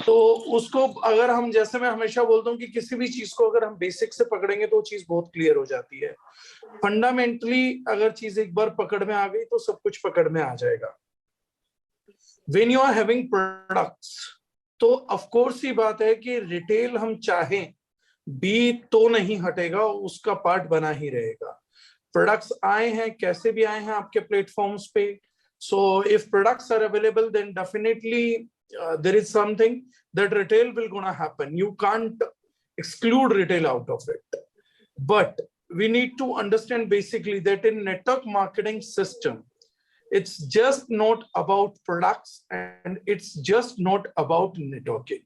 तो उसको अगर हम, जैसे मैं हमेशा बोलता हूँ कि किसी भी चीज को अगर हम बेसिक से पकड़ेंगे तो वो चीज बहुत क्लियर हो जाती है। फंडामेंटली अगर चीज एक बार पकड़ में आ गई तो सब कुछ पकड़ में आ जाएगा। When you are having products, तो ऑफ कोर्स ही बात है कि रिटेल हम चाहें भी तो नहीं हटेगा, उसका पार्ट बना ही रहेगा। प्रोडक्ट्स आए हैं, कैसे भी आए हैं आपके प्लेटफॉर्म्स पे, so if products are available then definitely there is something that retail will gonna happen. You can't exclude retail out of it. But we need to understand basically that in network marketing system, it's just not about products and it's just not about networking.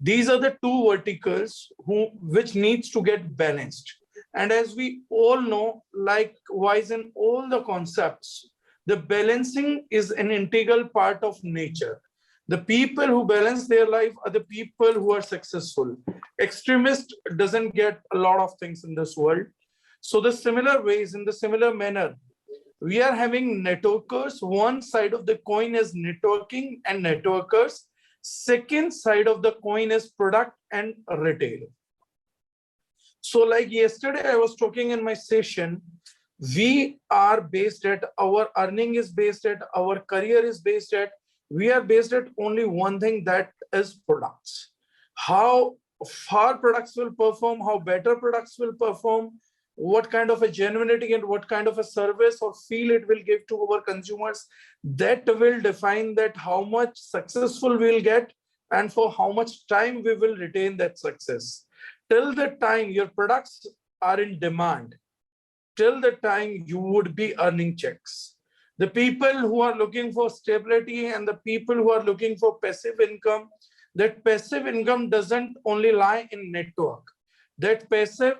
These are the two verticals which needs to get balanced. And as we all know, likewise in all the concepts, the balancing is an integral part of nature. The people who balance their life are the people who are successful. Extremist doesn't get a lot of things in this world. So the similar ways, in the similar manner, we are having networkers. One side of the coin is networking and networkers. Second side of the coin is product and retail. So like yesterday I was talking in my session, we are based at, our earning is based at, our career is based at, we are based at only one thing, that is products. How far products will perform, how better products will perform, what kind of a genuinity and what kind of a service or feel it will give to our consumers, that will define that how much successful we'll get and for how much time we will retain that success. Till the time your products are in demand, till the time you would be earning checks. The people who are looking for stability and the people who are looking for passive income, that passive income doesn't only lie in network. That passive,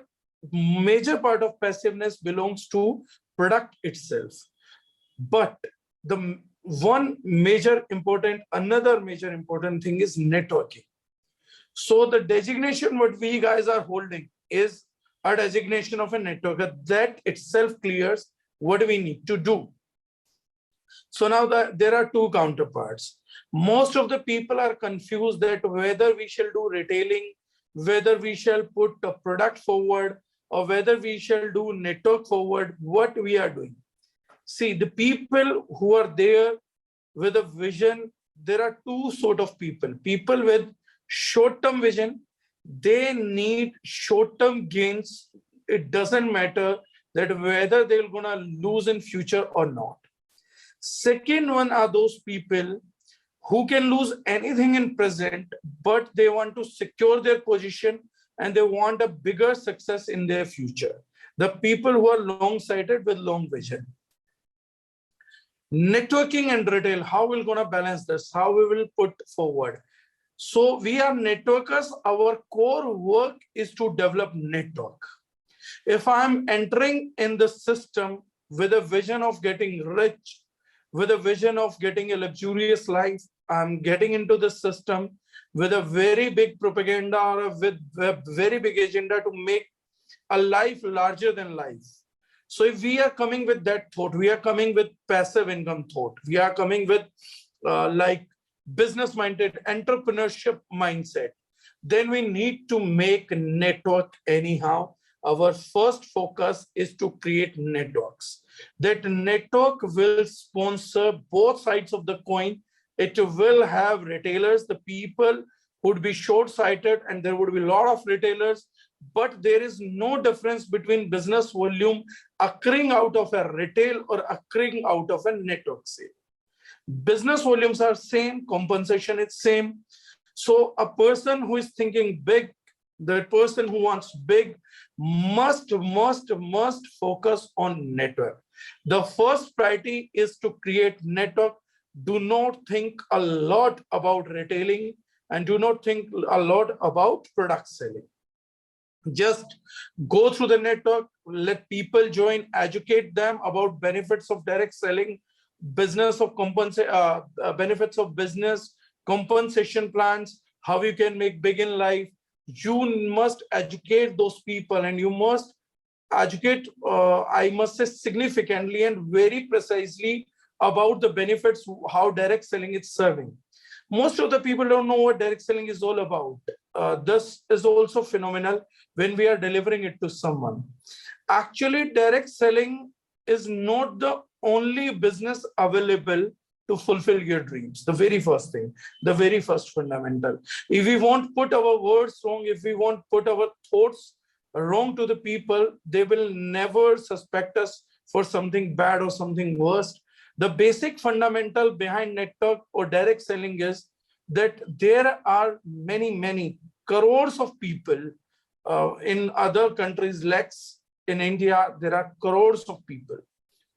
major part of passiveness belongs to product itself. But the one major important, another major important thing is networking. So the designation what we guys are holding is a designation of a networker. That itself clears what we need to do. So now there are two counterparts. Most of the people are confused that whether we shall do retailing, whether we shall put a product forward, or whether we shall do network forward, what we are doing. See, the people who are there with a vision, there are two sort of people. People with short-term vision, they need short-term gains. It doesn't matter that whether they're gonna lose in future or not. Second one are those people who can lose anything in present, but they want to secure their position and they want a bigger success in their future. The people who are long-sighted with long vision. Networking and retail, how we're gonna balance this, how we will put forward. So we are networkers. Our core work is to develop network. If I'm entering in the system with a vision of getting rich, with a vision of getting a luxurious life, I'm getting into the system with a very big propaganda or with a very big agenda to make a life larger than life. So if we are coming with that thought, we are coming with passive income thought, we are coming with like business-minded entrepreneurship mindset, then we need to make network anyhow. Our first focus is to create networks. That network will sponsor both sides of the coin. It will have retailers, the people would be short-sighted, and there would be a lot of retailers, but there is no difference between business volume occurring out of a retail or occurring out of a network sale. Business volumes are same, compensation is same. So a person who is thinking big, the person who wants big must focus on network. The first priority is to create network. Do not think a lot about retailing and do not think a lot about product selling. Just go through the network, let people join, educate them about benefits of direct selling, business of benefits of business, compensation plans, how you can make big in life. You must educate those people, and you must educate, I must say, significantly and very precisely about the benefits, how direct selling is serving. Most of the people don't know what direct selling is all about. This is also phenomenal when we are delivering it to someone. Actually, direct selling is not the only business available to fulfill your dreams. The very first thing, the very first fundamental. If we won't put our words wrong, if we won't put our thoughts wrong to the people, they will never suspect us for something bad or something worse. The basic fundamental behind network or direct selling is that there are many crores of people in other countries, lakhs. In India, there are crores of people,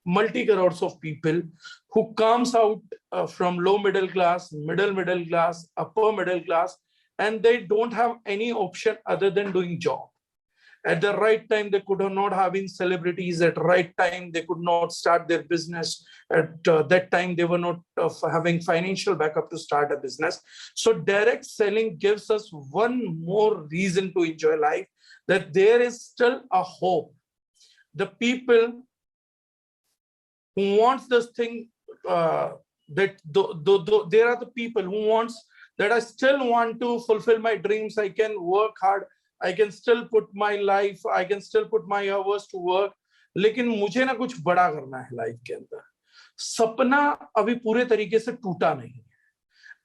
multi-crores of people who comes out from low middle class, middle class, upper middle class, and they don't have any option other than doing job. At the right time, they could not have been celebrities. At the right time, they could not start their business. At that time, they were not having financial backup to start a business. So direct selling gives us one more reason to enjoy life, that there is still a hope. The people who wants this thing, there are the people who wants that I still want to fulfill my dreams. I can work hard. I can still put my life, I can still put my hours to work, लेकिन मुझे ना कुछ बड़ा करना है life के अंदर. सपना अभी पूरे तरीके से टूटा नहीं है.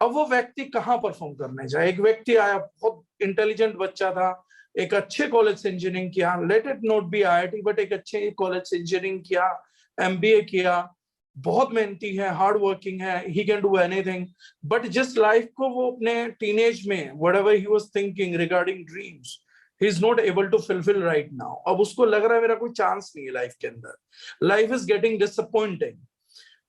अब वो व्यक्ति कहाँ परफॉर्म करने जाए? एक व्यक्ति आया, बहुत इंटेलिजेंट बच्चा था, एक अच्छे कॉलेज से इंजीनियरिंग किया, let it not be IIT, but एक अच्छे कॉलेज से इंजीनियरिंग किया, एमबीए किया, बहुत मेहनती है, हार्ड वर्किंग है, he can do anything. But जिस लाइफ को वो अपने टीनेज में, whatever he was thinking regarding dreams, he is not able to fulfill right now. अब उसको लग रहा है मेरा कोई चांस नहीं है लाइफ के अंदर. Life is getting disappointing.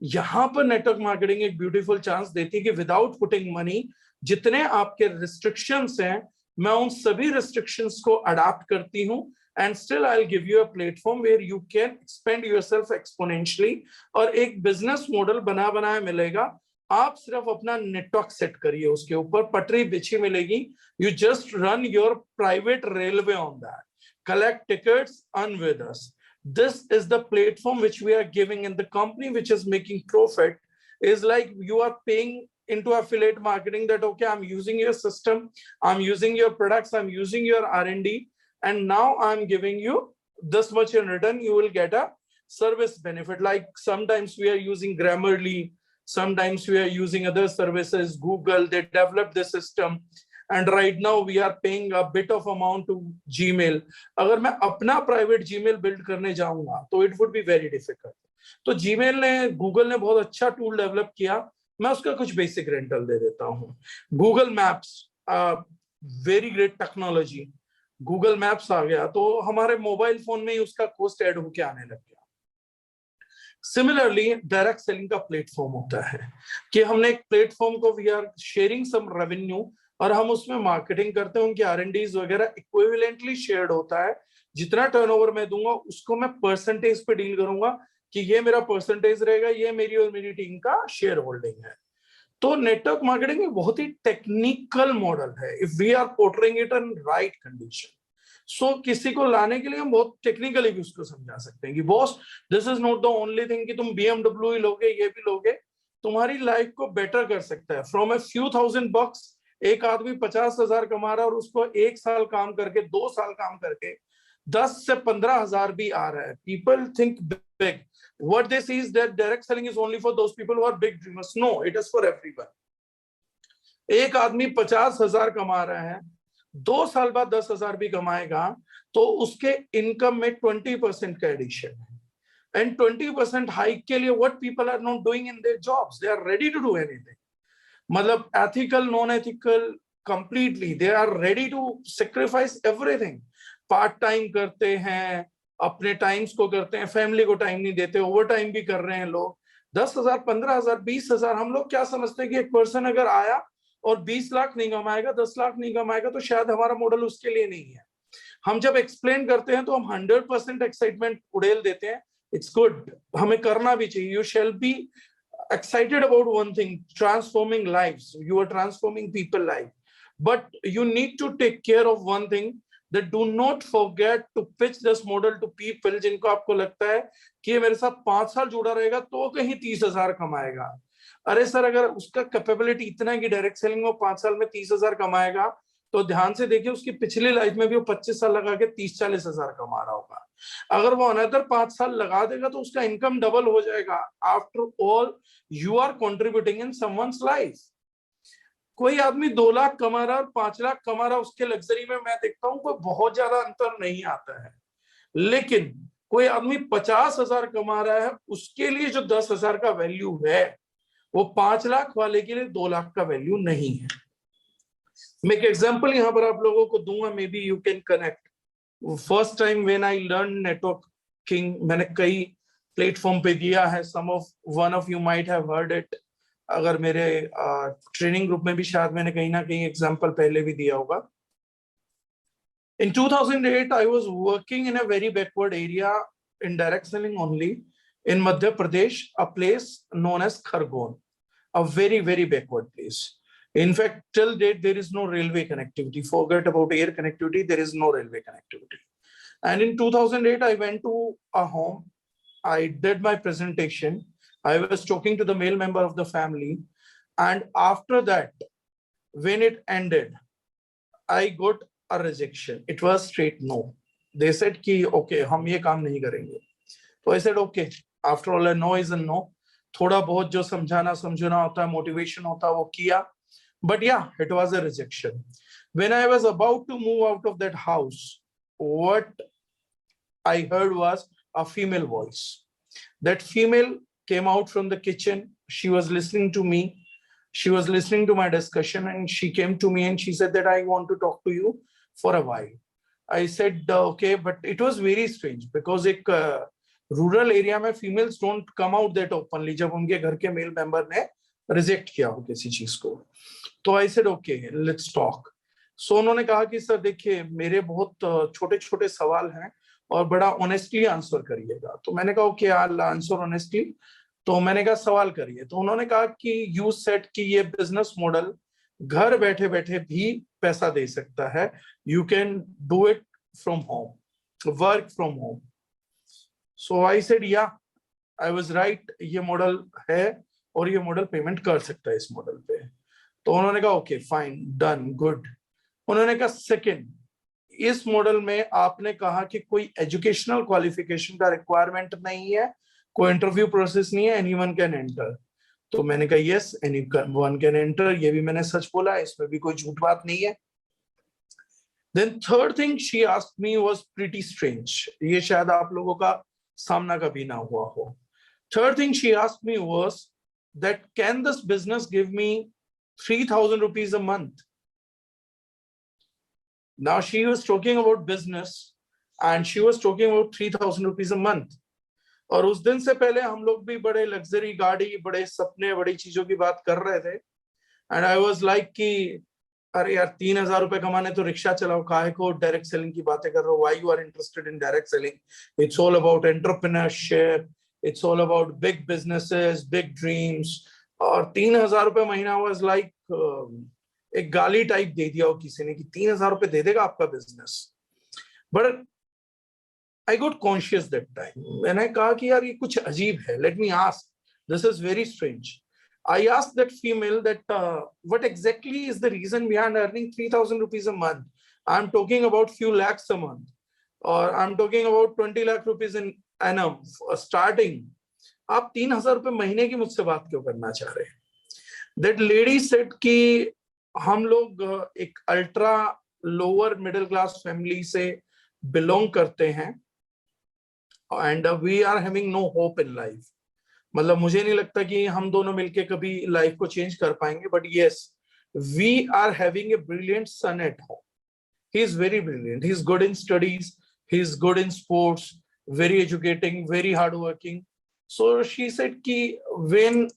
यहाँ पर नेटवर्क मार्केटिंग एक ब्यूटीफुल चांस देती है कि विदाउट पुटिंग मनी, जितने आपके रिस्ट्रिक्शंस हैं, मैं उन सभी रिस्ट्रिक्शंस को अडॉप्ट करती हूँ, and still I'll give you a platform where you can expand yourself exponentially. और एक बिजनेस मॉडल बना बनाया मिलेगा. आप सिर्फ अपना नेटवर्क सेट करिए, उसके ऊपर पटरी बिछी मिलेगी. You just run your private railway on that. Collect tickets, earn with us. This is the platform which we are giving, and the company which is making profit is like you are paying into affiliate marketing that, okay, I'm using your system, I'm using your products, I'm using your R&D, and now I'm giving you this much in return. You will get a service benefit. Like sometimes we are using Grammarly, sometimes we are using other services, Google, they developed the system, and right now we are paying a bit of amount to Gmail. अगर मैं अपना private Gmail build करने जाऊंगा तो it would be very difficult. तो Gmail ने, Google ने बहुत अच्छा टूल डेवलप किया, मैं उसका कुछ बेसिक रेंटल दे देता हूँ. Google Maps, very great technology. Google Maps आ गया तो हमारे मोबाइल फोन में ही उसका कॉस्ट ऐड होके आने लग गया. सिमिलरली डायरेक्ट सेलिंग का प्लेटफॉर्म होता है कि हमने एक प्लेटफॉर्म को, we are sharing some revenue, और हम उसमें मार्केटिंग करते हैं. उनकी R&Ds वगैरह इक्विवेलेंटली शेयर्ड होता है. जितना टर्नओवर मैं दूंगा उसको मैं परसेंटेज पे डील करूंगा कि ये मेरा परसेंटेज रहेगा, ये मेरी और मेरी टीम का शेयर होल्डिंग है. तो नेटवर्क मार्केटिंग एक बहुत ही टेक्निकल मॉडल है if we are portraying it in right condition. So किसी को लाने के लिए हम बहुत टेक्निकली भी उसको समझा सकते हैं कि boss, this is not the only thing कि तुम BMW ही लोगे, ये भी लोगे, तुम्हारी लाइफ को बेटर कर सकता है. From a few thousand bucks एक आदमी 50,000 कमा रहा है और उसको 1 साल काम करके, 2 साल काम करके 10 से 15,000 भी आ रहा है. People think big. What they see is that direct selling is only for those people who are big dreamers. No, it is for everyone. एक आदमी 50,000 कमा रहा है, 2 साल बाद 10,000 भी कमाएगा, तो उसके इनकम में 20% का एडिशन है. एंड 20% हाइक के लिए what people are not doing in their jobs, they are ready to do anything. मतलब ethical, non-ethical, completely they are ready to sacrifice everything. Part time करते हैं, अपने टाइम्स को करते हैं, फैमिली को टाइम नहीं देते, ओवर टाइम भी कर रहे हैं लोग. 10,000, 15,000, 20,000. हम लोग क्या समझते हैं कि एक पर्सन अगर आया और 20 लाख नहीं कमाएगा, 10 लाख नहीं कमाएगा, तो शायद हमारा मॉडल उसके लिए नहीं है. हम जब एक्सप्लेन करते हैं तो हम 100% एक्साइटमेंट उड़ेल देते हैं. इट्स गुड, हमें करना भी चाहिए. You shall be excited about one thing, transforming lives. You are transforming people life, but you need to take care of one thing, that do not forget to pitch this model to people जिनको आपको लगता है कि ये मेरे साथ 5 साल जुड़ा रहेगा तो कहीं 30,000 कमाएगा. अरे सर, अगर उसका कैपेबिलिटी इतना है कि डायरेक्ट सेलिंग में 5 साल में 30,000 कमाएगा, तो ध्यान से देखिए उसकी पिछली लाइफ में भी वो 25 साल लगा के 30-40 हजार कमा रहा होगा। अगर वो अनदर 5 साल लगा देगा तो उसका इनकम डबल हो जाएगा। After all, you are contributing in someone's life. कोई आदमी 2 लाख कमा रहा है और 5 लाख कमा रहा है, उसके लग्जरी में मैं देखता हूँ कोई बहुत ज्यादा अंतर नहीं आता है। लेकिन कोई आदमी 50,000 कमा रहा है, उसके लिए जो 10,000 का वैल्यू है, वो 5 लाख वाले के लिए 2 लाख का वैल्यू नहीं है। मैं एक एग्जांपल यहां पर आप लोगों को दूंगा, may be you can connect. First time when I learn networking, मैंने कई प्लेटफॉर्म पे दिया है। One of you might have heard it. अगर मेरे ट्रेनिंग ग्रुप में भी शायद मैंने कहीं ना कहीं एग्जांपल पहले भी दिया होगा। In 2008, I was working in a very backward area in direct selling only in Madhya Pradesh, a place known as Khargon, a very, very backward place. In fact, till date, there is no railway connectivity. Forget about air connectivity, there is no railway connectivity. And in 2008, I went to a home. I did my presentation. I was talking to the male member of the family. And after that, when it ended, I got a rejection. It was straight no. They said कि okay, हम ये काम नहीं करेंगे। तो I said okay. After all, a no is a no. थोड़ा बहुत जो समझाना समझाना होता है, मोटिवेशन होता है, वो किया। But yeah, it was a rejection. When I was about to move out of that house, what I heard was a female voice. That female came out from the kitchen. She was listening to me. She was listening to my discussion, and she came to me and she said that I want to talk to you for a while. I said okay, but it was very strange because एक rural area में females don't come out that openly जब उनके घर के male member ने reject किया हो किसी चीज को। तो I said okay, let's talk. So उन्होंने कहा कि सर देखिए, मेरे बहुत छोटे छोटे सवाल हैं और बड़ा ऑनेस्टली आंसर करिएगा। तो मैंने कहा ओके, आई आंसर ऑनेस्टली। तो मैंने कहा सवाल करिए। तो उन्होंने कहा कि यू सेड कि ये बिजनेस मॉडल घर बैठे बैठे भी पैसा दे सकता है, you can do it from home, work from home. So I said या, आई वाज राइट, ये मॉडल है और ये मॉडल पेमेंट कर सकता है इस मॉडल पे। तो उन्होंने कहा ओके फाइन, डन, गुड। उन्होंने कहा सेकंड, इस मॉडल में आपने कहा कि कोई एजुकेशनल क्वालिफिकेशन का रिक्वायरमेंट नहीं है, कोई इंटरव्यू प्रोसेस नहीं है, एनीवन कैन एंटर। तो मैंने कहा यस, एनीवन कैन एंटर, ये भी मैंने सच बोला, इसमें भी कोई झूठ बात नहीं है। Then third thing she asked me was pretty strange, ये शायद आप लोगों का सामना कभी ना हुआ हो। Third thing she asked me was that can this business give me 3,000 rupees a month? Now she was talking about business and she was talking about 3,000 rupees a month. और उस दिन से पहले हम लोग भी बड़े लग्जरी गाड़ी, बड़े सपने, बड़ी चीजों की बात कर रहे थे। एंड आई वाज लाइक कि अरे यार 3,000 रुपए कमाने तो रिक्शा चलाओ, काहे को डायरेक्ट सेलिंग की बातें कर रहे हो? Why you are interested in direct selling? It's all about entrepreneurship, it's all about big businesses, big dreams. और 3,000 रुपए महीना वाज लाइक एक गाली टाइप दे दिया हो किसी ने कि 3,000 रुपए दे देगा आपका business. But I got conscious that time. मैंने कहा कि यार ये कुछ अजीब है, let me ask, this is very strange. I asked that female that what exactly is the reason behind earning 3,000 rupees a month? I'm talking about few lakhs a month, or I'm talking about 20 lakh rupees in annum starting. आप 3,000 रुपए महीने की मुझसे बात क्यों करना चाह रहे हैं? That lady said कि हम लोग एक ultra lower middle class family से बिलोंग करते हैं and we are having no hope in life. मतलब मुझे नहीं लगता कि हम दोनों मिलके कभी लाइफ को चेंज कर पाएंगे, but yes, we are having a brilliant son at home. He is very brilliant, he is good in studies, he is good in sports, very educating, very hard working. So she said कि when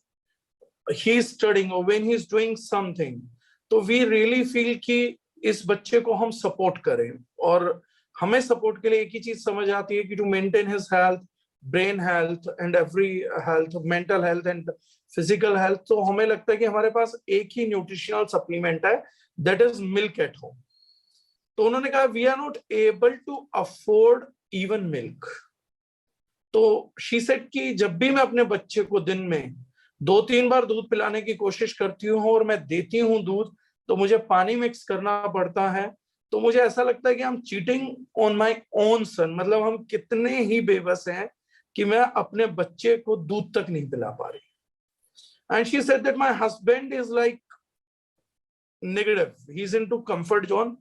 he is studying और when he is doing something, तो we really feel कि इस बच्चे को हम support करें। और हमें सपोर्ट के लिए एक ही चीज समझ आती है कि to maintain his health, brain health and every health, mental health and physical health, तो हमें लगता है कि हमारे पास एक ही न्यूट्रिशनल सप्लीमेंट है, that is milk at home. तो उन्होंने कहा we are not able to afford even milk. तो शी सेड कि जब भी मैं अपने बच्चे को दिन में 2-3 बार दूध पिलाने की कोशिश करती हूँ और मैं देती हूँ दूध तो मुझे पानी मिक्स करना पड़ता है। तो मुझे ऐसा लगता है कि I M cheating on my own son, मतलब हम कितने ही बेबस हैं कि मैं अपने बच्चे को दूध तक नहीं पिला पा रही। And she said that my husband is like negative, he is into comfort zone.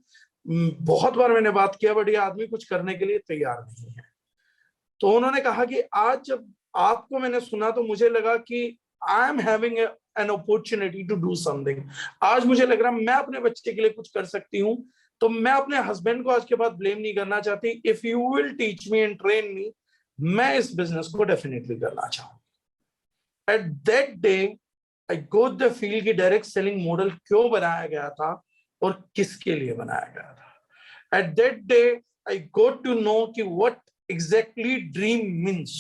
बहुत बार मैंने बात किया बट ये आदमी कुछ करने के लिए तैयार नहीं है। तो उन्होंने कहा कि आज जब आपको मैंने सुना तो मुझे लगा कि I am having an opportunity to do something. आज मुझे लग रहा मैं अपने बच्चे के लिए कुछ कर सकती हूँ। तो मैं अपने हस्बैंड को आज के बाद ब्लेम नहीं करना चाहती। If you will teach me and train me, मैं इस बिजनेस को डेफिनेटली करना चाहूंगी। At that day I got the feel कि डायरेक्ट सेलिंग मॉडल क्यों बनाया गया था और किसके लिए बनाया गया था। At that day I got to know कि व्हाट एग्जैक्टली ड्रीम मीन्स।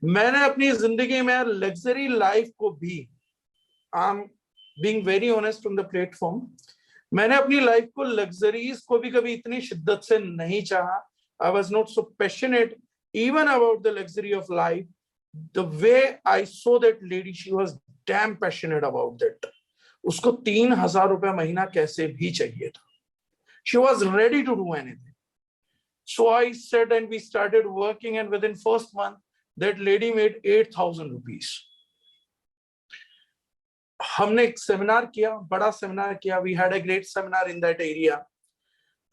मैंने अपनी जिंदगी में लग्जरी लाइफ को भी, I am being very honest on the platform, मैंने अपनी लाइफ को लग्जरीज को भी कभी इतनी शिद्दत से नहीं चाहा। I was not so passionate even about the luxury of life the way I saw that lady, she was damn passionate about that. उसको 3,000 रुपया महीना कैसे भी चाहिए था। She was ready to do anything. So I said and we started working and within first month that lady made 8,000 rupees. हमने एक seminar किया, बड़ा सेमिनार किया. We had a great seminar in that area.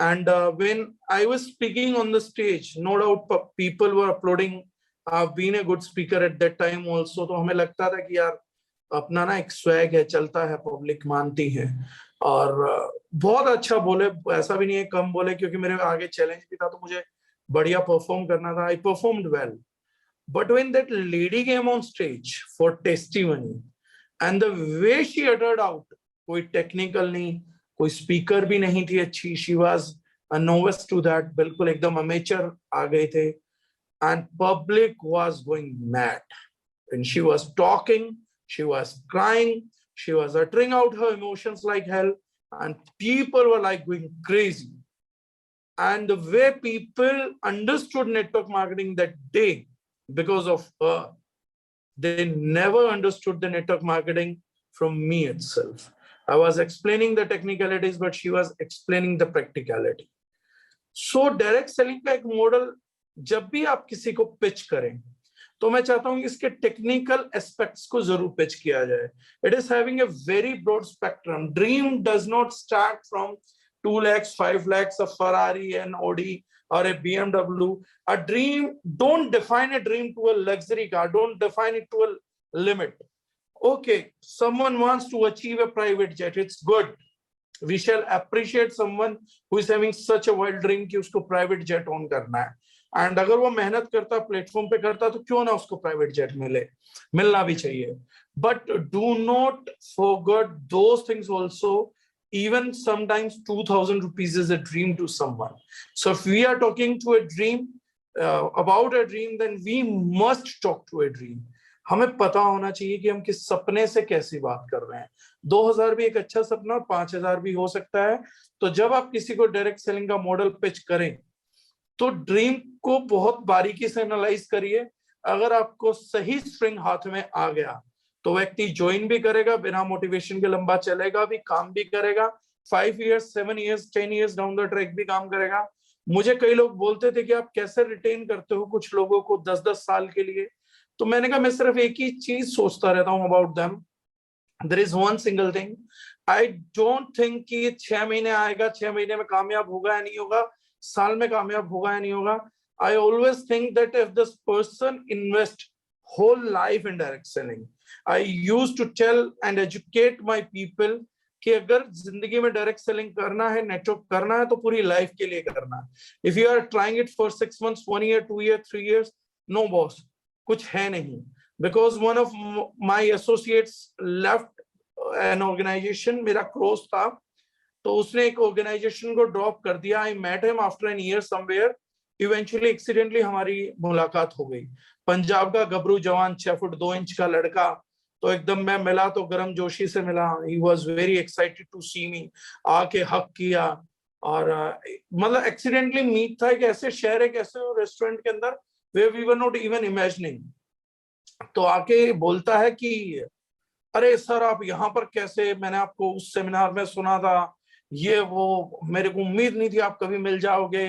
And when I was speaking on the stage, no doubt people were applauding. I've been a good speaker at that time also. तो हमें लगता था कि यार अपना ना एक स्वैग है, चलता है, पब्लिक मानती है और बहुत अच्छा बोले, ऐसा भी नहीं है कम बोले, क्योंकि मेरे आगे चैलेंज भी था तो मुझे बढ़िया परफॉर्म करना था. I performed well. But when that lady came on stage for testimony and the way she uttered out, कोई टेक्निकल नहीं, कोई स्पीकर भी नहीं थी अच्छी. She was a novice to that, बिल्कुल एकदम अमेचर आ गए थे. And public was going mad when she was talking. She was crying. She was uttering out her emotions like hell, and people were like going crazy. And the way people understood network marketing that day because of her, they never understood the network marketing from me itself. I was explaining the technicalities, but she was explaining the practicality. So direct selling का एक model जब भी आप किसी को pitch करें तो मैं चाहता हूं कि इसके टेक्निकल एस्पेक्ट्स को जरूर पिच किया जाए. It is having a very broad spectrum. Dream does not start from 2 lakhs, 5 lakhs, a Ferrari, an Audi, or a BMW. A dream, don't define a dream to a luxury car. Don't define it to a limit. Okay, someone wants to achieve a private jet. It's good. We shall appreciate someone who is having such a wild dream कि उसको private jet own करना है. And अगर वो मेहनत करता, platform पे करता, तो क्यों ना उसको प्राइवेट जेट मिलना भी चाहिए. But do not forget those things also. Even sometimes 2,000 rupees is a dream to someone. So if we are talking to a dream, about a dream, then we must talk to a dream. हमें पता होना चाहिए कि हम किस सपने से कैसी बात कर रहे हैं. 2,000 भी एक अच्छा सपना, 5,000 भी हो सकता है. तो जब आप किसी को डायरेक्ट सेलिंग का मॉडल पिच करें तो ड्रीम को बहुत बारीकी से एनालाइज करिए. अगर आपको सही स्ट्रिंग हाथ में आ गया तो व्यक्ति ज्वाइन भी करेगा, बिना मोटिवेशन के लंबा चलेगा भी, काम भी करेगा. 5 years, 7 years, 10 years down the track भी काम करेगा. मुझे कई लोग बोलते थे कि आप कैसे रिटेन करते हो कुछ लोगों को 10-10 साल के लिए. तो मैंने कहा मैं सिर्फ एक ही चीज सोचता रहता हूं about them. There is one single thing. I don't think कि 6 महीने आएगा, 6 महीने में कामयाब होगा या नहीं होगा, साल में कामयाब होगा या नहीं होगा. I always think that if this person invest whole life in direct selling, I used to tell and educate my people कि अगर जिंदगी में डायरेक्ट सेलिंग करना है, नेटवर्क करना है, तो पूरी लाइफ के लिए करना है. If you are trying it for 6 months, 1 year, 2 year, 3 years, no boss, कुछ है नहीं. Because one of my associates left an organization, मेरा क्लोज था, तो उसने एक ऑर्गेनाइजेशन को ड्रॉप कर दिया. I met him after an year somewhere. Eventually accidentally हमारी मुलाकात हो गई. पंजाब का गबरू जवान, 6 फुट 2 इंच का लड़का. तो एकदम मैं मिला तो गर्म जोशी से मिला. He was very excited to see me. आके हक किया और मतलब एक्सीडेंटली मीट था. एक ऐसे शहर, एक ऐसे रेस्टोरेंट के अंदर way we were not even imagining. तो आके बोलता है कि अरे सर आप यहाँ पर कैसे, मैंने आपको उस सेमिनार में सुना था, ये वो, मेरे को उम्मीद नहीं थी आप कभी मिल जाओगे।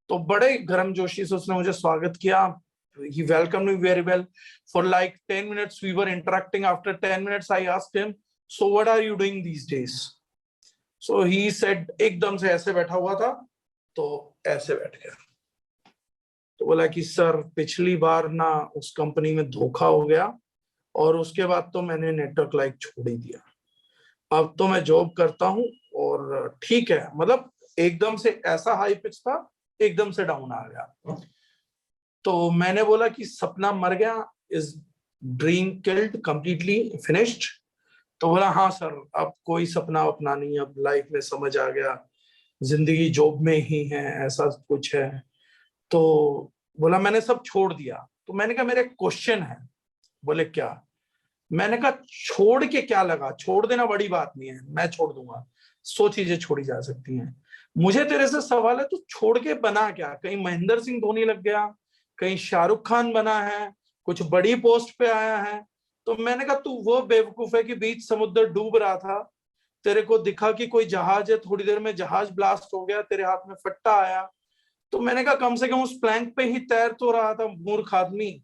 तो बड़े गर्मजोशी से उसने मुझे स्वागत किया। He welcomed me very well. For like 10 minutes we were interacting. After 10 minutes I asked him, so what are you doing these days? So he said, एकदम से ऐसे बैठा हुआ था, तो ऐसे बैठ गया, तो बोला कि सर पिछली बार ना उस कंपनी में धोखा हो गया, और उसके बाद तो मैंने नेटवर्क लाइफ छोड़ ही दिया, अब तो मैं जॉब करता हूँ। और ठीक है, मतलब एकदम से ऐसा हाई पिच था, एकदम से डाउन आ गया। तो मैंने बोला कि सपना मर गया, is dream killed, completely finished? तो बोला हाँ सर, अब कोई सपना अपना नहीं, अब लाइफ में समझ आ गया, जिंदगी जॉब में ही है, ऐसा कुछ है। तो बोला मैंने सब छोड़ दिया। तो मैंने कहा मेरा एक क्वेश्चन है। बोले क्या? मैंने कहा छोड़ के क्या लगा, छोड़ देना बड़ी बात नहीं है, मैं छोड़ दूंगा, 100 चीजें छोड़ी जा सकती हैं। मुझे तेरे से सवाल है, तू छोड़ के बना क्या? कहीं महेंद्र सिंह धोनी लग गया, कहीं शाहरुख खान बना है, कुछ बड़ी पोस्ट पे आया है? तो मैंने कहा तू वो बेवकूफ है कि बीच समुद्र डूब रहा था, तेरे को दिखा कि कोई जहाज है, थोड़ी देर में जहाज ब्लास्ट हो गया, तेरे हाथ में फट्टा आया। तो मैंने कहा कम से कम उस प्लैंक पे ही तैर तो रहा था मूर्ख आदमी,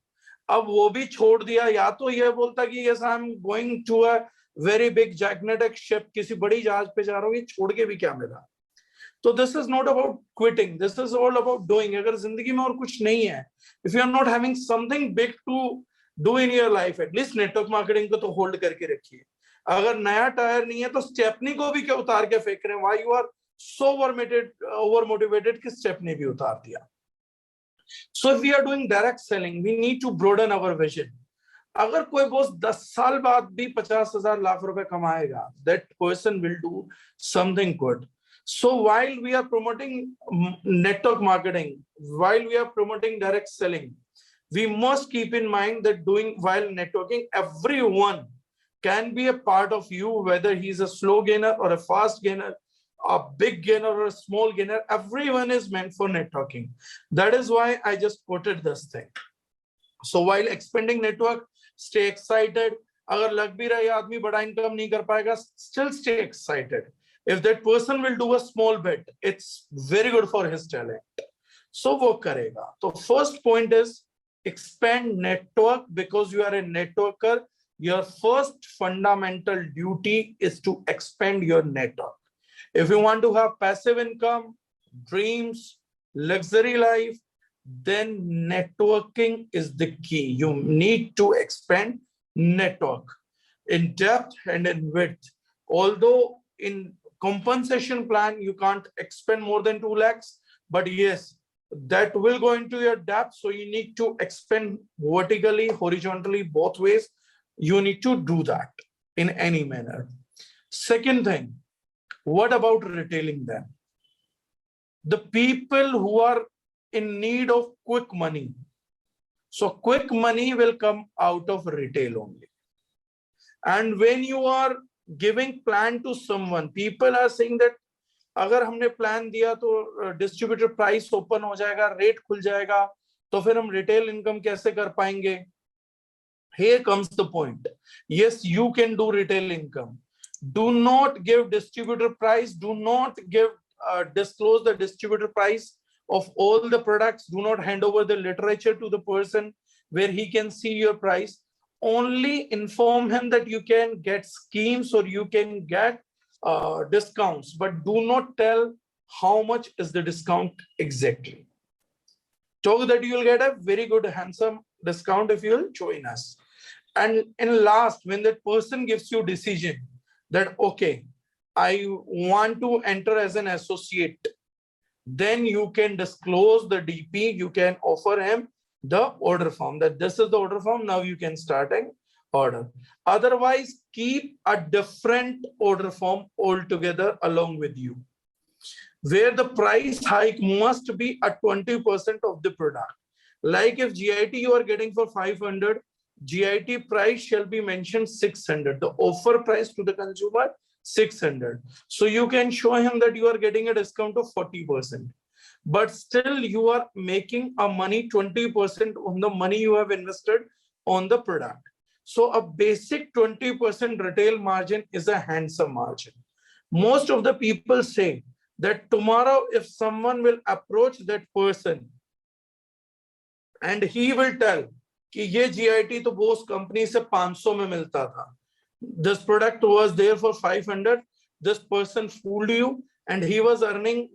अब वो भी छोड़ दिया। या तो ये बोलता कि yes I am going to a very big gigantic ship, किसी बड़ी जहाज पे जा रहा हूँ, ये छोड़ के भी क्या मिला? तो this is not about quitting, this is all about doing. अगर जिंदगी में और कुछ नहीं है, if you are not having something big to do in your life, at least network marketing को तो होल्ड करके रखिए। अगर नया टायर नहीं है तो स्टेपनी को भी क्या उतार के फेंक रहे हैं? Why you are so over motivated कि स्टेपनी भी उतार दिया? So if we are doing direct selling, we need to broaden our vision. अगर कोई बॉस 10 साल बाद भी 50,000 लाख रुपए कमाएगा, that person will do something good. So while we are promoting network marketing, while we are promoting direct selling, we must keep in mind that while networking, everyone can be a part of you, whether he's a slow gainer or a fast gainer, a big gainer or a small gainer, everyone is meant for networking. That is why I just quoted this thing. So while expanding network, stay excited. अगर लग भी रहा है आदमी बड़ा income नहीं कर पाएगा, still stay excited. If that person will do a small bet, it's very good for his talent. So वो करेगा. तो first point is expand network, because you are a networker. Your first fundamental duty is to expand your network. If you want to have passive income, dreams, luxury life, then networking is the key. You need to expand network in depth and in width. Although in compensation plan, you can't expend more than 2 lakhs, but yes, that will go into your depth. So you need to expand vertically, horizontally, both ways. You need to do that in any manner. Second thing, what about retailing them? The people who are in need of quick money. So quick money will come out of retail only. And when you are giving plan to someone, people are saying that अगर हमने plan दिया तो distributor price open हो जाएगा, rate खुल जाएगा, तो फिर हम रिटेल इनकम कैसे कर पाएंगे? Here comes the point. Yes, you can do retail income. Do not give distributor price. Do not disclose the distributor price of all the products. Do not hand over the literature to the person where he can see your price. Only inform him that you can get schemes or you can get discounts, but do not tell how much is the discount exactly. Talk that you will get a very good handsome discount if you will join us. And last, when that person gives you decision that okay, I want to enter as an associate, then you can disclose the DP. You can offer him the order form, that this is the order form, now you can start an order. Otherwise, keep a different order form altogether along with you, where the price hike must be at 20% of the product. Like if GIT you are getting for 500, GIT price shall be mentioned 600. The offer price to the consumer 600. So you can show him that you are getting a discount of 40%. But still you are making a money 20% on the money you have invested on the product. So a basic 20% retail margin is a handsome margin. Most of the people say that tomorrow if someone will approach that person and he will tell कि ये GIT तो वो उस company से 500 में मिलता था, this product was there for 500, this person fooled you and he was earning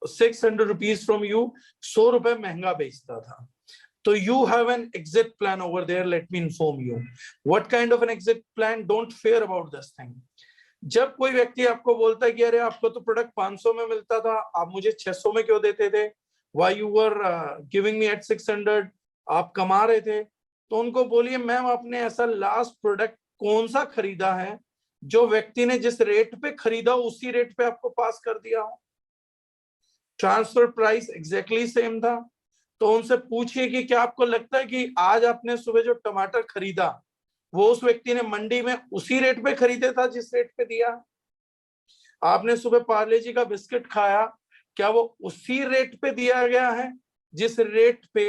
600 rupees from you, 100 रुपए महंगा बेचता था. So you have an exit plan over there. Let me inform you. What kind of an exit plan? Don't fear about this thing. जब कोई व्यक्ति आपको बोलता है कि अरे आपको तो प्रोडक्ट 500 में मिलता था, आप मुझे 600 में क्यों देते थे? Why you were giving me at 600? आप कमा रहे थे. तो उनको बोलिए मैम आपने ऐसा लास्ट प्रोडक्ट कौन सा खरीदा है जो व्यक्ति ने जिस रेट पे खरीदा उसी रेट पे आपको पास कर दिया हो? ट्रांसफर प्राइस एग्जैक्टली सेम था. तो उनसे पूछिए कि क्या आपको लगता है कि आज आपने सुबह जो टमाटर खरीदा वो उस व्यक्ति ने मंडी में उसी रेट पे खरीदे था जिस रेट पे दिया? आपने सुबह पार्ले जी का बिस्किट खाया, क्या वो उसी रेट पे दिया गया है जिस रेट पे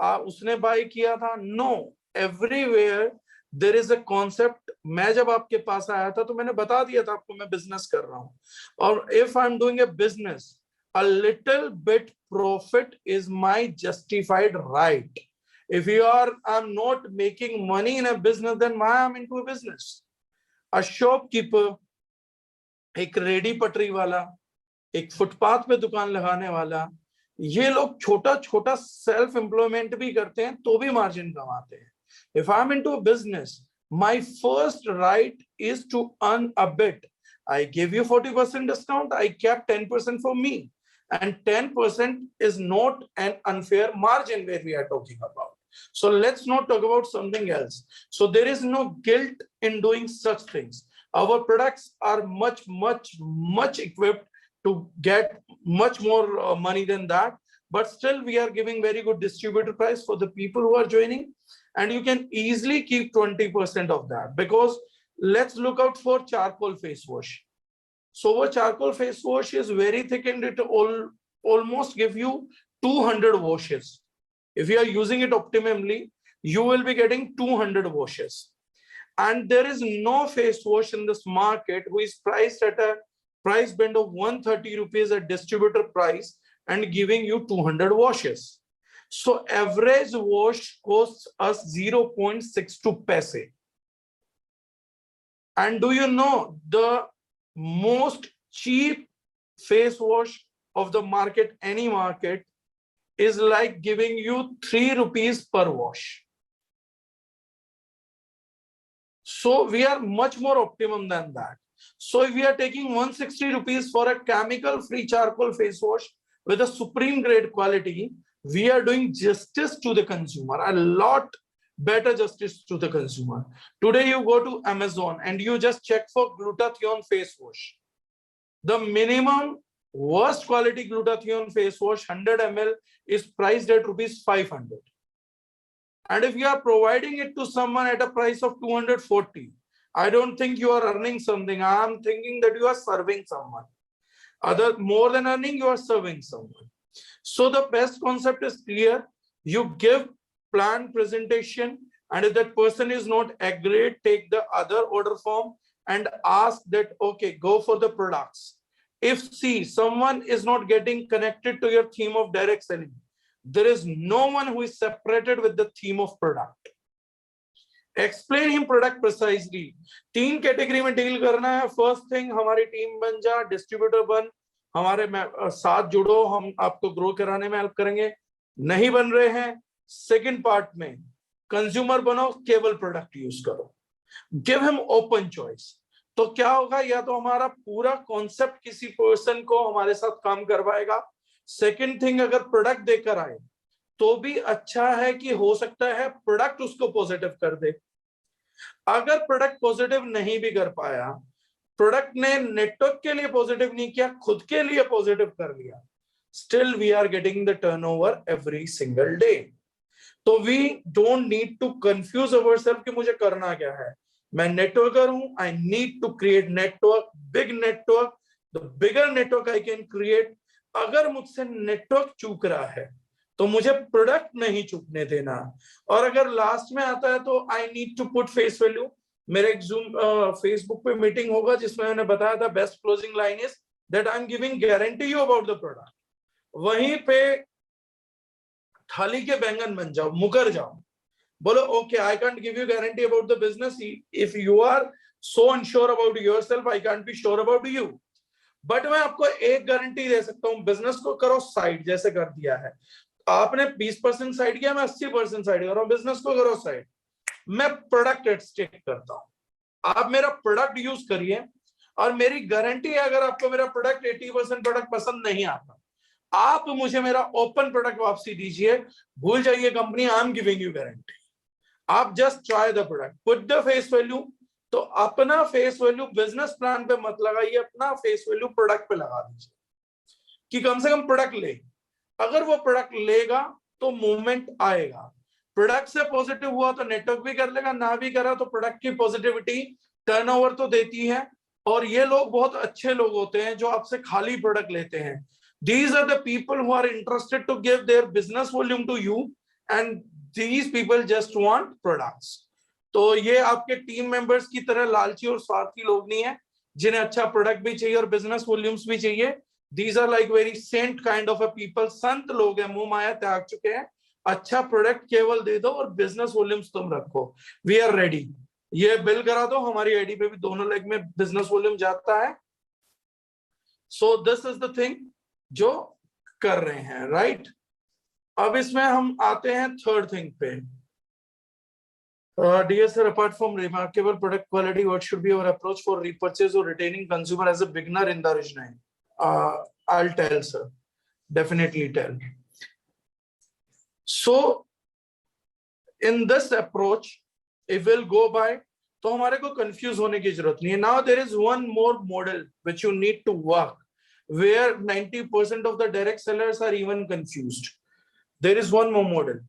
उसने बाय किया था? No, everywhere there is a concept. मैं जब आपके पास आया था तो मैंने बता दिया था आपको मैं बिजनेस कर रहा हूं, और if I am doing a business, a little bit profit is my justified right. If I'm not making money in a business, then why I'm into a business? A shopkeeper, एक ready पटरी वाला, एक footpath पे दुकान लगाने वाला, ये लोग छोटा छोटा सेल्फ एम्प्लॉयमेंट भी करते हैं तो भी मार्जिन कमाते हैं. If I'm into a business, my first right is to earn a bit. I give you 40% discount, I kept 10% for me. And 10% is not an unfair margin where we are talking about. So let's not talk about something else. So there is no guilt in doing such things. Our products are much equipped to get much more money than that. But still we are giving very good distributor price for the people who are joining. And you can easily keep 20% of that, because let's look out for charcoal face wash. So what charcoal face wash is very thick and it almost give you 200 washes. If you are using it optimally, you will be getting 200 washes. And there is no face wash in this market who is priced at a price band of 130 rupees at distributor price and giving you 200 washes. So average wash costs us 0.62 paise. And do you know the most cheap face wash of the market, any market, is like giving you 3 rupees per wash. So we are much more optimum than that. So if we are taking 160 rupees for a chemical free charcoal face wash with a supreme grade quality, we are doing justice to the consumer, a lot better justice to the consumer. Today you go to Amazon and you just check for glutathione face wash. The minimum worst quality glutathione face wash 100 ml is priced at rupees 500. And if you are providing it to someone at a price of 240, I don't think you are earning something. I am thinking that you are serving someone. More than earning, you are serving someone. So the best concept is clear. You give planned presentation, and if that person is not agreed, take the other order form and ask that, okay, go for the products. If someone is not getting connected to your theme of direct selling, there is no one who is separated with the theme of product. Explain him product precisely. 3 category में deal करना है. First thing, हमारी team बन जा, distributor बन, हमारे साथ जुड़ो, हम आपको ग्रो कराने में हेल्प करेंगे. नहीं बन रहे हैं, सेकंड पार्ट में कंज्यूमर बनो, केवल प्रोडक्ट यूज करो. Give him open choice. तो क्या होगा, या तो हमारा पूरा कॉन्सेप्ट किसी पर्सन को हमारे साथ काम करवाएगा. सेकंड थिंग, अगर प्रोडक्ट देकर आए तो भी अच्छा है कि हो सकता है प्रोडक्ट उसको पॉजिटिव कर दे. अगर प्रोडक्ट पॉजिटिव नहीं भी कर पाया, प्रोडक्ट ने नेटवर्क के लिए पॉजिटिव नहीं किया, खुद के लिए पॉजिटिव कर लिया, still we are getting the turnover every single day. तो we don't need to confuse ourselves कि मुझे करना क्या है. मैं नेटवर्कर हूं, I need to create network, big network. The bigger network I can create. अगर मुझसे नेटवर्क चूक रहा है तो तो मुझे प्रोडक्ट नहीं चुकने देना। और अगर लास्ट में आता है तो I need to put face value. मेरे एक जूम फेसबुक पे मीटिंग होगा जिसमें मैंने बताया था best closing line is that I am giving guarantee you about the product. वहीं पे थाली के बैंगन बन जाओ, मुकर जाओ, बोलो okay I can't give you guarantee about the business, if you are so unsure about yourself I can't be sure about you, but मैं आपको एक गारंटी दे सकता हूं, बिजनेस को करो साइड जैसे कर दिया है आपने। 20% साइड किया, मैं 80% साइड कर रहा हूं, बिजनेस को करो साइड। मैं प्रोडक्ट एट स्टेक करता हूं, आप मेरा प्रोडक्ट यूज करिए और मेरी गारंटी है अगर आपको मेरा प्रोडक्ट 80% प्रोडक्ट पसंद नहीं आता, आप मुझे मेरा ओपन प्रोडक्ट वापसी दीजिए, भूल जाइए company, I am giving you guarantee. आप just try the product, put the face value. तो अपना फेस वैल्यू बिजनेस प्लान पे मत लगाइए, अपना फेस वैल्यू प्रोडक्ट पे लगा दीजिए कि कम से कम प्रोडक्ट ले। अगर वो प्रोडक्ट लेगा तो मूवमेंट आएगा, प्रोडक्ट से पॉजिटिव हुआ तो नेटवर्क भी कर लेगा, ना भी करा तो प्रोडक्ट की पॉजिटिविटी टर्नओवर तो देती है। और ये लोग बहुत अच्छे लोग होते हैं जो आपसे खाली प्रोडक्ट लेते हैं। These are the people who are interested to give their business volume to you and these people just want products. तो ये आपके टीम मेंबर्स की तरह लालची और स्वार्थी लोग नहीं है जिन्हें अच्छा प्रोडक्ट भी चाहिए और बिजनेस वॉल्यूम्स भी चाहिए। These are like very saint kind of a people, संत लोग हैं, मुंह माया त्याग चुके हैं। अच्छा प्रोडक्ट केवल दे दो और बिजनेस वॉल्यूम्स तुम रखो। वी आर रेडी, ये बिल करा दो, हमारी आईडी पे भी दोनों लेग में बिजनेस वॉल्यूम जाता है। So this is the thing जो कर रहे हैं, राइट। अब इसमें हम आते हैं थर्ड थिंग पे। Dear sir, apart from remarkable product quality, what should be our approach for repurchase और retaining consumer as a beginner in the original? I will tell sir, definitely tell. So in this approach if will go by, तो हमारे को confuse होने की जरूरत नहीं है। Now there is one more model which you need to work, where 90% of the direct sellers are even confused. There is one more model.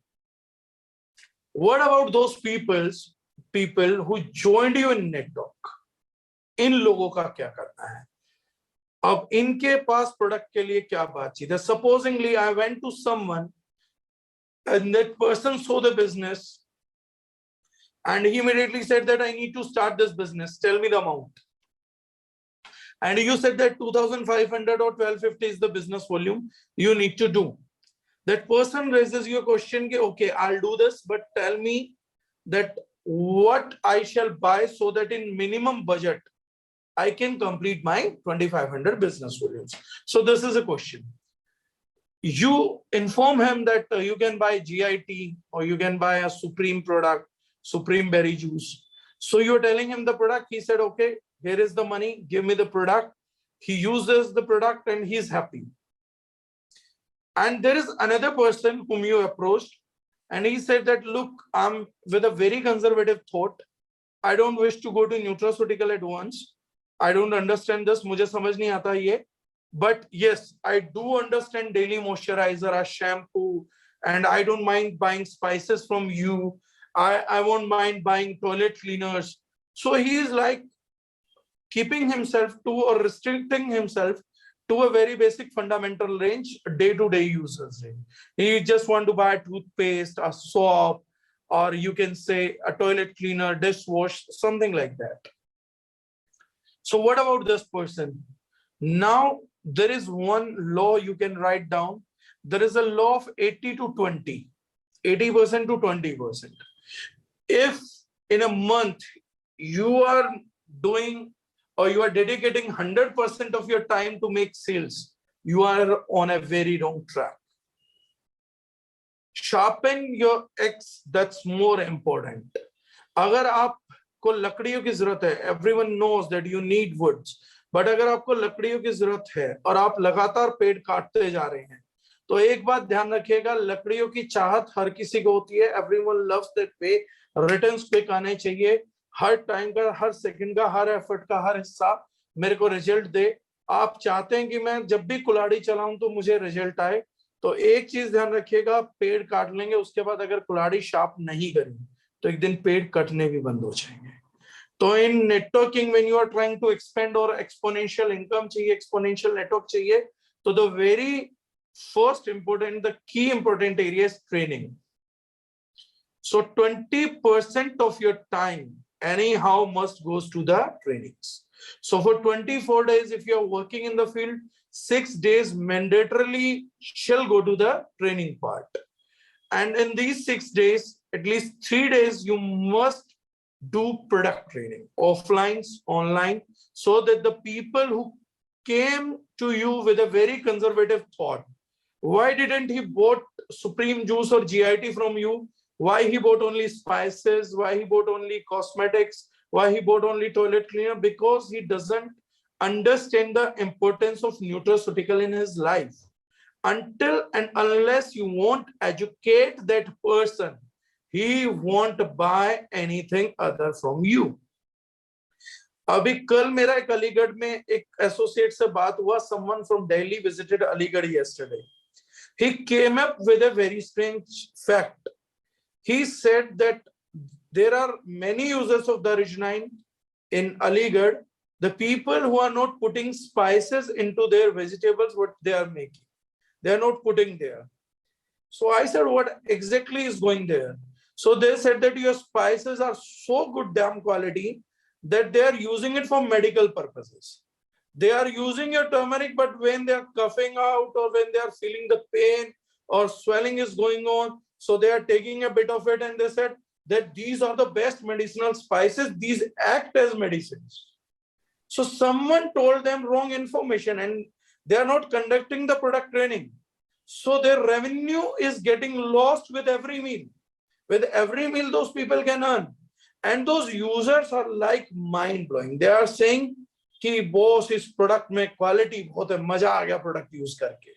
What about those people who joined you in network? इन लोगों का क्या करना है? अब इनके पास product के लिए क्या बातचीत है? Supposingly I went to someone and that person saw the business and he immediately said that I need to start this business. Tell me the amount. And you said that 2,500 or 1,250 is the business volume you need to do. That person raises you a question, okay, I'll do this, but tell me that what I shall buy so that in minimum budget I can complete my 2,500 business volumes. So this is a question. You inform him that you can buy GIT or you can buy a Supreme product, Supreme berry juice. So you're telling him the product, he said, okay, here is the money, give me the product. He uses the product and he's happy. And there is another person whom you approached and he said that, look, I'm with a very conservative thought. I don't wish to go to nutraceutical at once. I don't understand this. मुझे समझ नहीं आता ये. But yes, I do understand daily moisturizer, a shampoo, and I don't mind buying spices from you. I won't mind buying toilet cleaners. So he is like keeping himself to or restricting himself to a very basic fundamental range, day-to-day users range. He just want to buy toothpaste, a soap, or you can say a toilet cleaner, dishwash, something like that. So what about this person? Now there is one law you can write down. There is a law of 80 to 20, 80% to 20%. If in a month you are doing or you are dedicating 100% of your time to make sales, you are on a very wrong track. Sharpen your X, that's more important. अगर आपको लकड़ियों की जरूरत है, everyone knows that you need woods, but अगर आपको लकड़ियों की जरूरत है और आप लगातार पेड़ काटते जा रहे हैं, तो एक बात ध्यान रखिएगा, लकड़ियों की चाहत हर किसी को होती है। Everyone loves that pay, returns quick आने चाहिए, हर टाइम का, हर सेकंड का, हर एफर्ट का हर हिस्सा मेरे को रिजल्ट दे। आप चाहते हैं कि मैं जब भी कुल्हाड़ी चलाऊं तो मुझे रिजल्ट आए, तो एक चीज ध्यान रखिएगा, पेड़ काट लेंगे, उसके बाद अगर कुल्हाड़ी शार्प नहीं करी तो एक दिन पेड़ कटने भी बंद हो जाएंगे। तो in networking when you are trying to expand और एक्सपोनेंशियल इनकम चाहिए, एक्सपोनेंशियल नेटवर्क चाहिए, तो the very first important, the key important area is training. So 20% of your time anyhow must goes to the trainings. So for 24 days, if you are working in the field, 6 days mandatorily shall go to the training part. And in these 6 days, at least 3 days, you must do product training, offline, online, so that the people who came to you with a very conservative thought, why didn't he bought Supreme Juice or GIT from you? Why he bought only spices? Why he bought only cosmetics? Why he bought only toilet cleaner? Because he doesn't understand the importance of nutraceutical in his life. Until and unless you won't educate that person, he won't buy anything other from you. अभी कल मेरा एक अलीगढ़ में एक associate से बात हुआ. Someone from Delhi visited Aligarh yesterday. He came up with a very strange fact. He said that there are many users of the Arginine in Aligarh, the people who are not putting spices into their vegetables, what they are making, they are not putting there. So I said, what exactly is going there? So they said that your spices are so good damn quality that they are using it for medical purposes. They are using your turmeric, but when they are coughing out or when they are feeling the pain or swelling is going on, so they are taking a bit of it, and they said that these are the best medicinal spices. These act as medicines. So someone told them wrong information, and they are not conducting the product training. So their revenue is getting lost with every meal. With every meal, those people can earn. And those users are like mind-blowing. They are saying, कि boss इस product में quality बहुत है, मजा आ गया product use करके.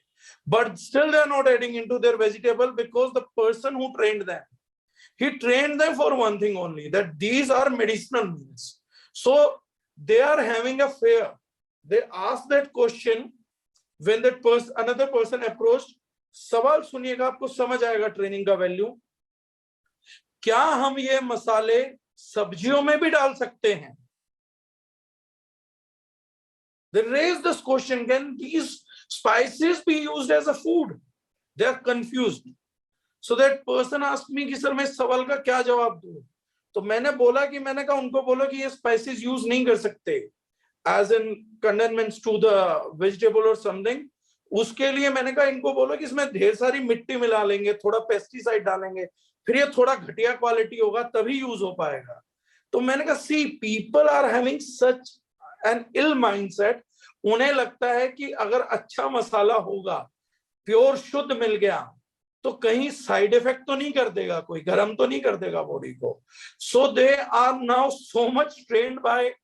But still they are not adding into their vegetable because the person who trained them, he trained them for one thing only, that these are medicinal meals. So they are having a fear. They asked that question when that person, another person approached. सवाल सुनिएगा, आपको समझ आएगा training का value. क्या हम ये मसाले सब्जियों में भी डाल सकते हैं? They raised this question, can these spices be used as a food? They are confused. So that person asked me कि सर मैं इस सवाल का क्या जवाब दूं? तो मैंने कहा उनको बोलो कि ये spices use नहीं कर सकते as in condiments to the vegetable or something. उसके लिए मैंने कहा इनको बोलो कि इसमें ढेर सारी मिट्टी मिला लेंगे, थोड़ा पेस्टिसाइड डालेंगे, फिर ये थोड़ा घटिया क्वालिटी होगा, तभी यूज हो पाएगा. तो मैंने कहा see people are having such an ill mindset. उन्हें लगता है कि अगर अच्छा मसाला होगा, प्योर शुद्ध मिल गया, तो कहीं साइड इफेक्ट तो नहीं कर देगा, कोई गर्म तो नहीं कर देगा बॉडी को. So they are now so much trained by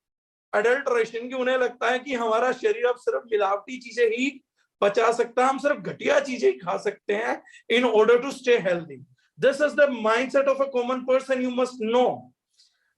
adulteration कि उन्हें लगता है कि हमारा शरीर अब सिर्फ मिलावटी चीजें ही पचा सकता है, हम सिर्फ घटिया चीजें ही खा सकते हैं in order to stay healthy. This is the mindset of a common person. You must know.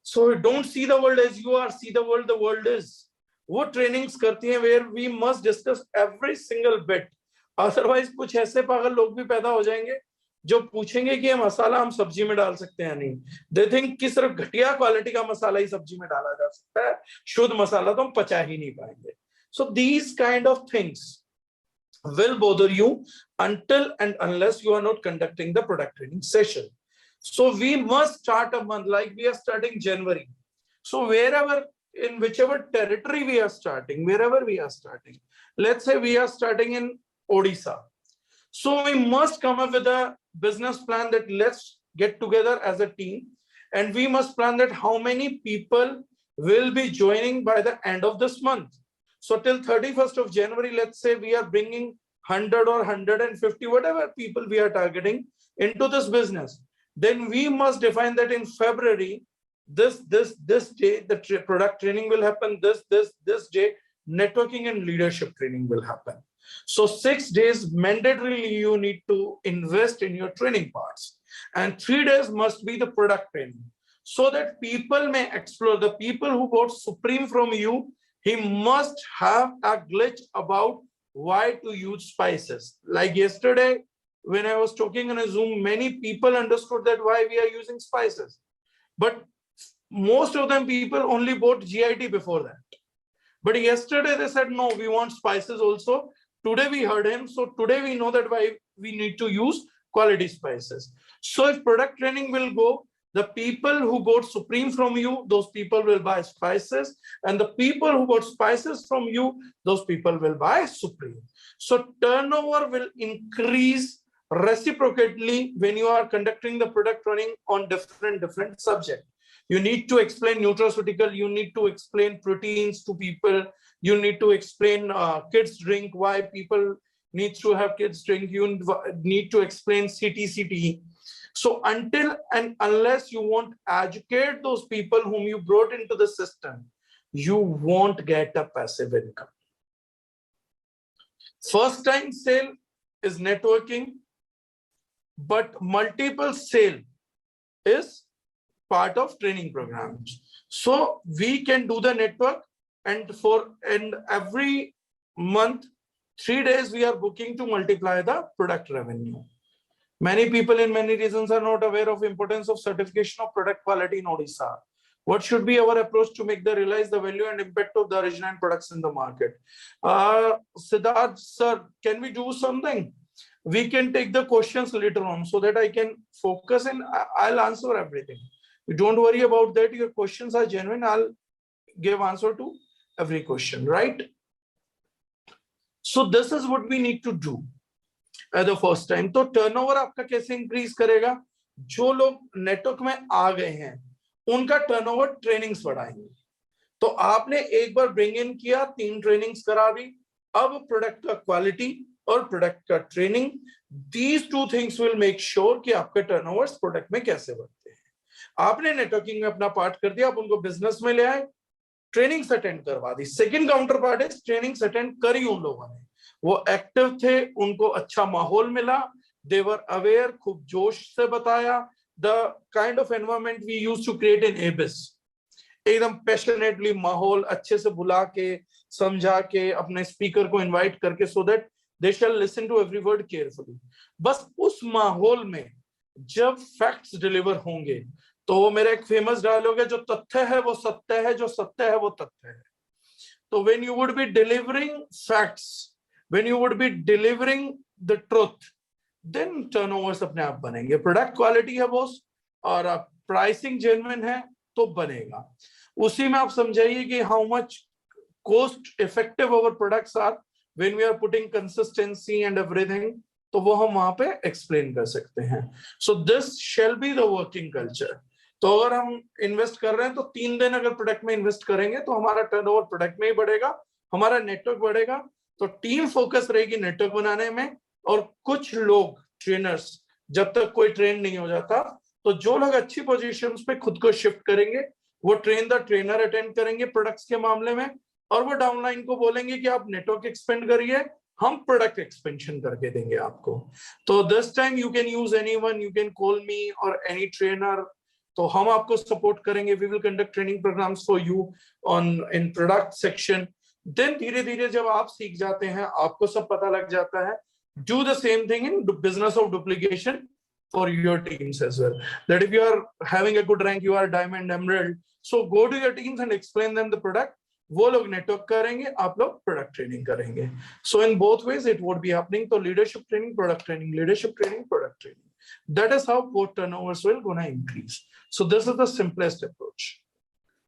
So don't see the world as you are, see the world is. वो trainings करती हैं where we must discuss every single bit. Otherwise कुछ ऐसे पागल लोग भी पैदा हो जाएंगे जो पूछेंगे कि ये मसाला हम सब्जी में डाल सकते हैं नहीं. They think कि सिर्फ घटिया क्वालिटी का मसाला ही सब्जी में डाला जा सकता है, शुद्ध मसाला तो हम पचा ही नहीं पाएंगे. So these kind of things will bother you until and unless you are not conducting the product training session. So we must start a month, like we are starting January. So wherever, in whichever territory we are starting, wherever we are starting, let's say we are starting in Odisha. So we must come up with a business plan that let's get together as a team, and we must plan that how many people will be joining by the end of this month. So till 31st of January, let's say we are bringing 100 or 150, whatever people we are targeting into this business. Then we must define that in February, this day, the product training will happen. This day, networking and leadership training will happen. So 6 days mandatorily you need to invest in your training parts, and 3 days must be the product training, so that people may explore. The people who bought Supreme from you, he must have a glitch about why to use spices. Like yesterday, when I was talking on a Zoom, many people understood that why we are using spices. But most of them people only bought GIT before that. But yesterday they said, no, we want spices also today we heard him, so today we know that why we need to use quality spices. So if product training will go, the people who bought Supreme from you, those people will buy spices, and the people who bought spices from you, those people will buy Supreme. So turnover will increase reciprocally when you are conducting the product training on different subject. You need to explain nutraceutical, you need to explain proteins to people, you need to explain kids drink, why people need to have kids drink, you need to explain CTCT. So until and unless you won't educate those people whom you brought into the system, you won't get a passive income. First time sale is networking, but multiple sale is part of training programs. So we can do the network, and every month, 3 days we are booking to multiply the product revenue. Many people in many regions are not aware of importance of certification of product quality in Odisha. What should be our approach to make them realize the value and impact of the original products in the market? Siddharth sir, can we do something? We can take the questions later on so that I can focus and I'll answer everything. You don't worry about that. Your questions are genuine. I'll give answer to every question, right? So this is what we need to do at the first time. तो turnover आपका कैसे increase करेगा? जो लोग network में आ गए हैं उनका टर्नओवर ट्रेनिंग्स बढ़ाएंगे. तो आपने एक बार ब्रिंग इन किया, 3 ट्रेनिंग्स करा दी. अब प्रोडक्ट का क्वालिटी और प्रोडक्ट का training, these 2 things will make sure कि आपके टर्नओवर्स प्रोडक्ट में कैसे बढ़ते हैं. आपने नेटवर्किंग में अपना पार्ट कर दिया, आप उनको बिजनेस में ले आए, ट्रेनिंग्स अटेंड करवा दी. सेकंड काउंटर पार्ट है ट्रेनिंग्स अटेंड करी उन लोगों ने, वो एक्टिव थे, उनको अच्छा माहौल मिला, दे वर अवेयर, खूब जोश से बताया. The kind of environment we use to create in Abis, एकदम पैशनेटली माहौल अच्छे से बुला के समझा के अपने स्पीकर को इनवाइट करके, so that they shall listen to every word carefully. बस उस माहौल में जब फैक्ट्स डिलीवर होंगे तो मेरा एक फेमस डायलॉग है, जो तथ्य है वो सत्य है, जो सत्य है वो तथ्य है. तो when you would be delivering facts, when you would be delivering the truth, then turnovers अपने आप बनेंगे. प्रोडक्ट क्वालिटी है बॉस और प्राइसिंग जेन्युइन है तो बनेगा. उसी में आप समझाइए कि how much cost effective our products are when we are putting consistency and everything, तो वो हम वहां पे एक्सप्लेन कर सकते हैं. So this shall be the working culture. तो अगर हम इन्वेस्ट कर रहे हैं तो 3 दिन अगर प्रोडक्ट में इन्वेस्ट करेंगे तो हमारा टर्नओवर प्रोडक्ट में ही बढ़ेगा, हमारा नेटवर्क बढ़ेगा. तो टीम फोकस रहेगी नेटवर्क बनाने में, और कुछ लोग ट्रेनर्स, जब तक कोई ट्रेन नहीं हो जाता, तो जो लोग अच्छी पोजीशंस पे खुद को शिफ्ट करेंगे वो ट्रेन द ट्रेनर अटेंड करेंगे प्रोडक्ट्स के मामले में, और वो डाउनलाइन को बोलेंगे कि आप नेटवर्क एक्सपेंड करिए, हम प्रोडक्ट एक्सपेंशन करके देंगे आपको. तो this time you can use anyone, you can call me और एनी ट्रेनर, तो हम आपको सपोर्ट करेंगे. We will conduct training programs for you on in product section. Then धीरे धीरे जब आप सीख जाते हैं, आपको सब पता लग जाता है, do the same thing in business of duplication for your teams as well. That if you are having a good rank, you are diamond, emerald, so go to your teams and explain them the product. वो लोग network करेंगे, आप लोग product training करेंगे. So in both ways it would be happening. So leadership training, product training, leadership training, product training. That is how both turnovers will gonna increase. So this is the simplest approach.